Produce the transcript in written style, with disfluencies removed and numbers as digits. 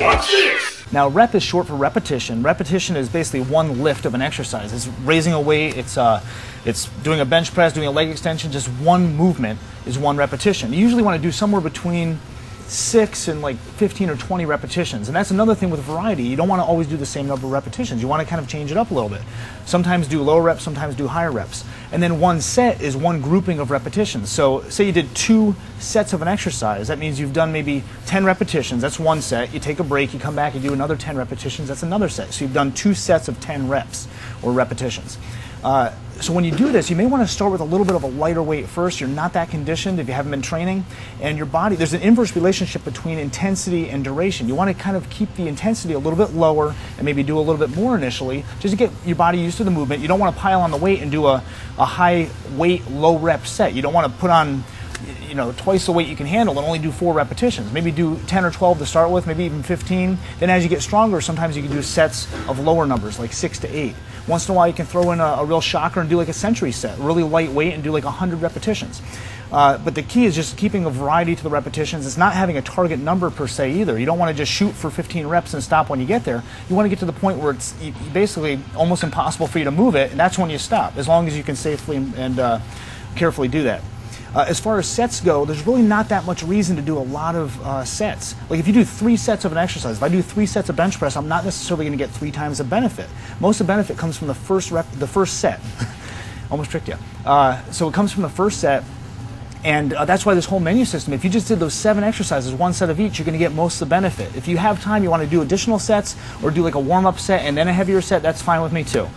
Watch this! Now, rep is short for repetition. Repetition is basically one lift of an exercise. It's raising a weight, it's doing a bench press, doing a leg extension. Just one movement is one repetition. You usually want to do somewhere between 6 and like 15 or 20 repetitions. And that's another thing with variety. You don't want to always do the same number of repetitions. You want to kind of change it up a little bit. Sometimes do lower reps, sometimes do higher reps. And then one set is one grouping of repetitions. So say you did 2 sets of an exercise. That means you've done maybe 10 repetitions. That's one set. You take a break, you come back, you do another 10 repetitions. That's another set. So you've done 2 sets of 10 reps or repetitions. So when you do this, you may want to start with a little bit of a lighter weight first. You're not that conditioned if you haven't been training. And your body, there's an inverse relationship between intensity and duration. You want to kind of keep the intensity a little bit lower and maybe do a little bit more initially just to get your body used to the movement. You don't want to pile on the weight and do a high weight, low rep set. You don't want to put on twice the weight you can handle and only do 4 repetitions. Maybe do 10 or 12 to start with, maybe even 15. Then as you get stronger, sometimes you can do sets of lower numbers, like 6 to 8. Once in a while, you can throw in a real shocker and do like a century set, really lightweight, and do like 100 repetitions. But the key is just keeping a variety to the repetitions. It's not having a target number per se either. You don't want to just shoot for 15 reps and stop when you get there. You want to get to the point where it's basically almost impossible for you to move it, and that's when you stop, as long as you can safely and carefully do that. As far as sets go, there's really not that much reason to do a lot of sets. Like if you do 3 sets of an exercise, if I do 3 sets of bench press, I'm not necessarily going to get 3 times the benefit. Most of the benefit comes from the first set. Almost tricked you. So it comes from the first set, and that's why this whole menu system, if you just did those 7 exercises, 1 set of each, you're going to get most of the benefit. If you have time, you want to do additional sets or do like a warm-up set and then a heavier set, that's fine with me too.